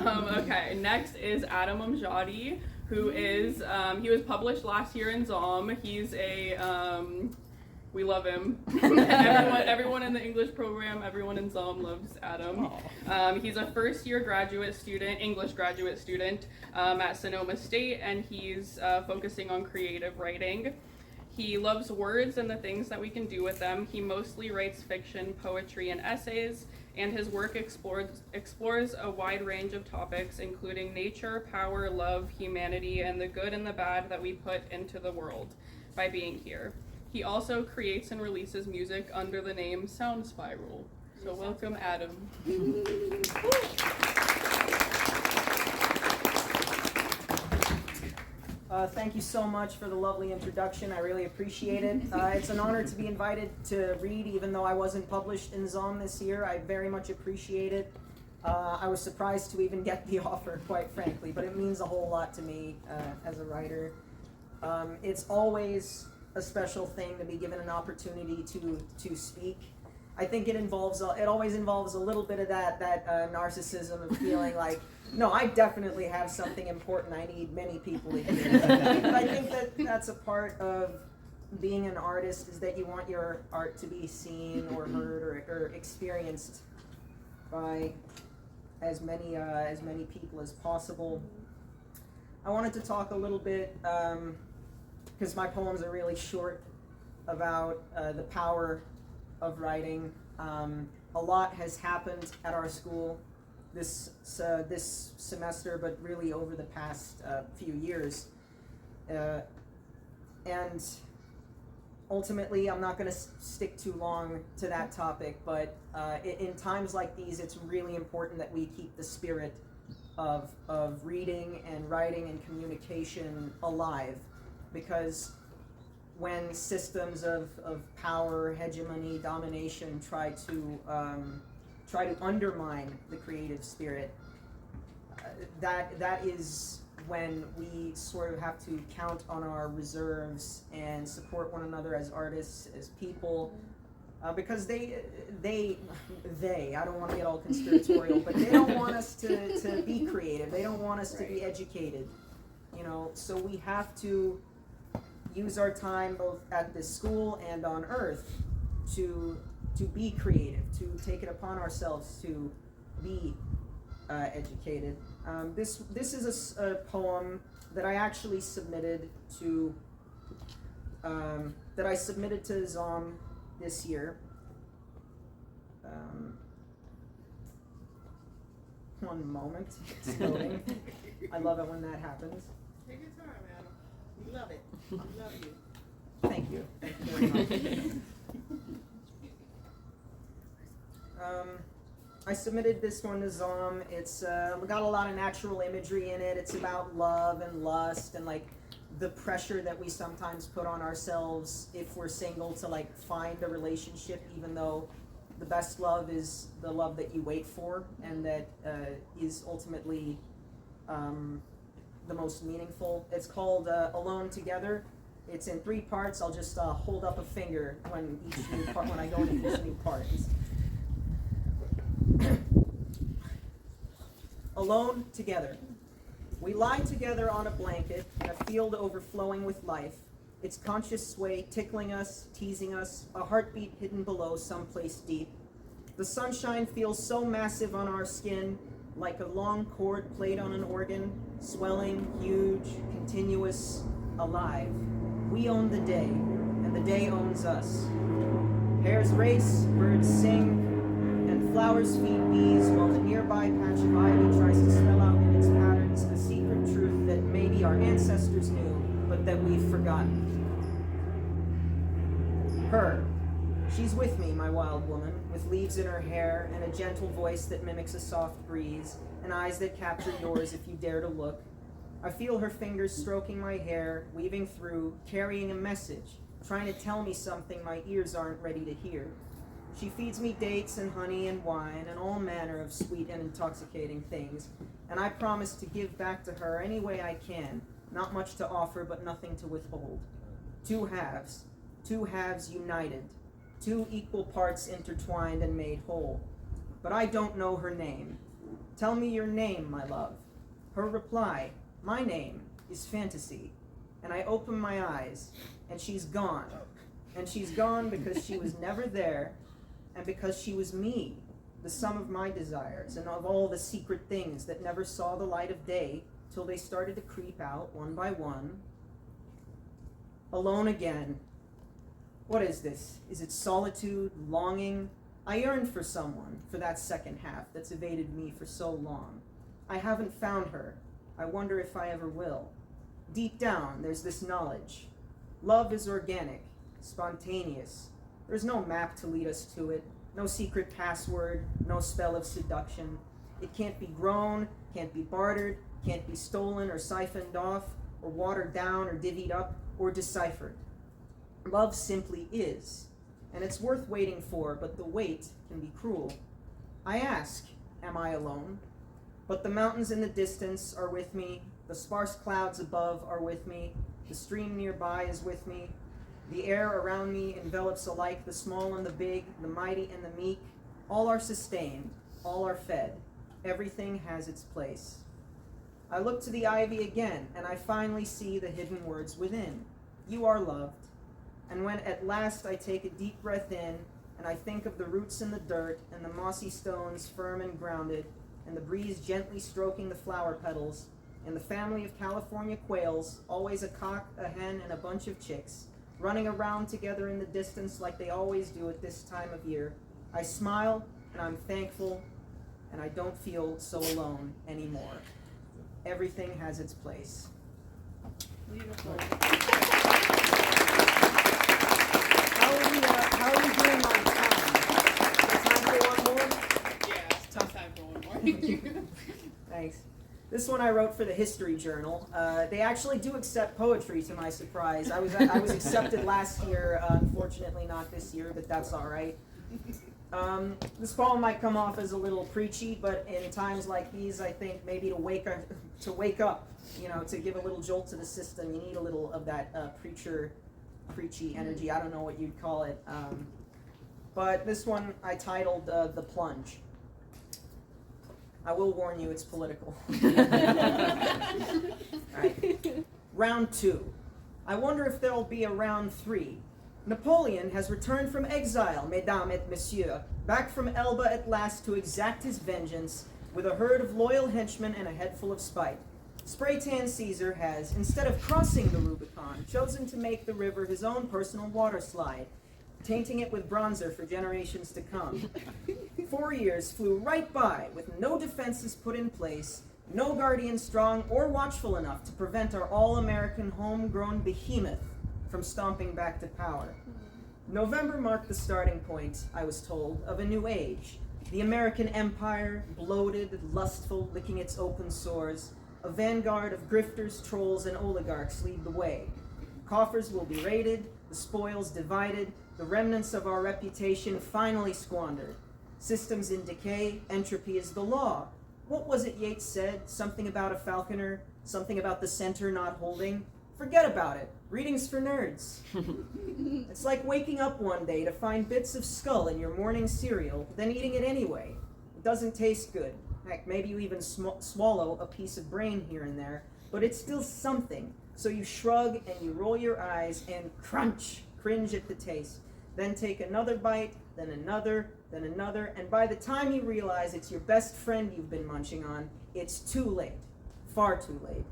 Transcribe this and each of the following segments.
Okay, next is Adam Amjadi, who is, he was published last year in ZAUM. He's we love him. everyone in the English program, everyone in ZAUM loves Adam. He's a first-year English graduate student at Sonoma State, and he's focusing on creative writing. He loves words and the things that we can do with them. He mostly writes fiction, poetry, and essays, and his work explores a wide range of topics, including nature, power, love, humanity, and the good and the bad that we put into the world by being here. He also creates and releases music under the name Sound Spiral. So welcome, Adam. Thank you so much for the lovely introduction. I really appreciate it. It's an honor to be invited to read, even though I wasn't published in ZAUM this year. I very much appreciate it. I was surprised to even get the offer, quite frankly, but it means a whole lot to me as a writer. It's always a special thing to be given an opportunity to speak. I think it always involves a little bit of that narcissism of feeling like, no, I definitely have something important I need many people to hear. But I think that's a part of being an artist, is that you want your art to be seen or heard or experienced by as many people as possible. I wanted to talk a little bit, because my poems are really short, about the power of writing. A lot has happened at our school this semester, but really over the past few years. And ultimately, I'm not going to stick too long to that topic, but in times like these, it's really important that we keep the spirit of reading and writing and communication alive, because when systems of power, hegemony, domination try to undermine the creative spirit, that is when we sort of have to count on our reserves and support one another as artists, as people, because they I don't want to get all conspiratorial, but they don't want us to be creative. They don't want us to be educated, so we have to use our time both at this school and on Earth to be creative, to take it upon ourselves to be educated. This is a poem that I actually submitted to ZAUM this year. One moment, it's loading. I love it when that happens. Take your time, Adam. We love it. We love you. Thank you. Thank you very much. I submitted this one to ZAUM. It's got a lot of natural imagery in it. It's about love and lust and like the pressure that we sometimes put on ourselves if we're single to like find a relationship, even though the best love is the love that you wait for and that is ultimately the most meaningful. It's called Alone Together. It's in 3 parts. I'll just hold up a finger when I go into each new part. Alone together. We lie together on a blanket in a field overflowing with life. Its conscious sway tickling us, teasing us, a heartbeat hidden below someplace deep. The sunshine feels so massive on our skin, like a long chord played on an organ, swelling, huge, continuous, alive. We own the day, and the day owns us. Hares race, birds sing, and flowers feed bees, while the nearby patch of ivy tries to spell out in its patterns a secret truth that maybe our ancestors knew, but that we've forgotten. Her. She's with me, my wild woman, with leaves in her hair and a gentle voice that mimics a soft breeze, and eyes that capture yours if you dare to look. I feel her fingers stroking my hair, weaving through, carrying a message, trying to tell me something my ears aren't ready to hear. She feeds me dates and honey and wine and all manner of sweet and intoxicating things, and I promise to give back to her any way I can, not much to offer but nothing to withhold. 2 halves united, 2 equal parts intertwined and made whole. But I don't know her name. Tell me your name, my love. Her reply, my name is fantasy. And I open my eyes, and she's gone. And she's gone because she was never there, and because she was me, the sum of my desires, and of all the secret things that never saw the light of day till they started to creep out one by one. Alone again. What is this? Is it solitude, longing? I yearn for someone, for that second half that's evaded me for so long. I haven't found her. I wonder if I ever will. Deep down, there's this knowledge. Love is organic, spontaneous. There's no map to lead us to it, no secret password, no spell of seduction. It can't be grown, can't be bartered, can't be stolen or siphoned off, or watered down or divvied up, or deciphered. Love simply is, and it's worth waiting for, but the wait can be cruel. I ask, am I alone? But the mountains in the distance are with me, the sparse clouds above are with me, the stream nearby is with me, the air around me envelops alike the small and the big, the mighty and the meek. All are sustained, all are fed, everything has its place. I look to the ivy again, and I finally see the hidden words within. You are loved. And when at last I take a deep breath in, and I think of the roots in the dirt, and the mossy stones firm and grounded, and the breeze gently stroking the flower petals, and the family of California quails, always a cock, a hen, and a bunch of chicks, running around together in the distance like they always do at this time of year, I smile, and I'm thankful, and I don't feel so alone anymore. Everything has its place. Beautiful. How are we doing on time? Time for one more? Yeah, it's time for one more. Thanks. This one I wrote for the History Journal. They actually do accept poetry, to my surprise. I was accepted last year, unfortunately not this year, but that's all right. This poem might come off as a little preachy, but in times like these, I think maybe to wake up, to give a little jolt to the system, you need a little of that preachy energy. I don't know what you'd call it. But this one I titled The Plunge. I will warn you, it's political. Right. Round 2. I wonder if there'll be a round 3. Napoleon has returned from exile, mesdames et messieurs, back from Elba at last to exact his vengeance, with a herd of loyal henchmen and a head full of spite. Spray-tan Caesar has, instead of crossing the Rubicon, chosen to make the river his own personal water slide, tainting it with bronzer for generations to come. 4 years flew right by with no defenses put in place, no guardian strong or watchful enough to prevent our all-American homegrown behemoth from stomping back to power. November marked the starting point, I was told, of a new age. The American empire, bloated, lustful, licking its open sores, a vanguard of grifters, trolls, and oligarchs lead the way. Coffers will be raided, the spoils divided, the remnants of our reputation finally squandered. Systems in decay, entropy is the law. What was it Yeats said? Something about a falconer, something about the center not holding? Forget about it. Reading's for nerds. It's like waking up one day to find bits of skull in your morning cereal, then eating it anyway. It doesn't taste good. Heck, maybe you even swallow a piece of brain here and there, but it's still something. So you shrug and you roll your eyes and crunch, cringe at the taste. Then take another bite, then another, and by the time you realize it's your best friend you've been munching on, it's too late. Far too late.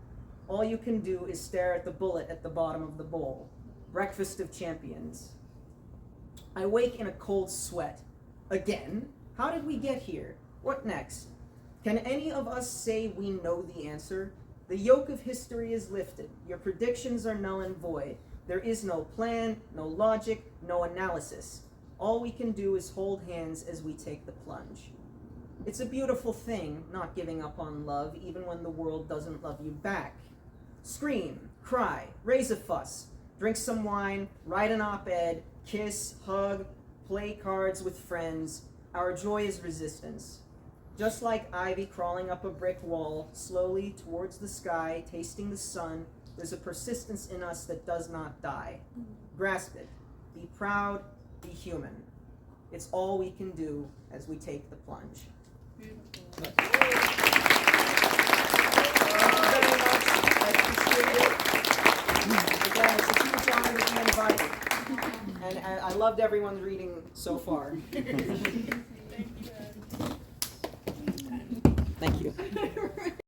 All you can do is stare at the bullet at the bottom of the bowl. Breakfast of champions. I wake in a cold sweat. Again? How did we get here? What next? Can any of us say we know the answer? The yoke of history is lifted. Your predictions are null and void. There is no plan, no logic, no analysis. All we can do is hold hands as we take the plunge. It's a beautiful thing, not giving up on love, even when the world doesn't love you back. Scream, cry, raise a fuss, drink some wine, write an op-ed, kiss, hug, play cards with friends. Our joy is resistance. Just like ivy crawling up a brick wall, slowly towards the sky, tasting the sun, there's a persistence in us that does not die. Grasp it. Be proud, be human. It's all we can do as we take the plunge. Beautiful. Thank you very much. I appreciate it. Again, it's a huge honor to be invited. And I loved everyone's reading so far. Thank you.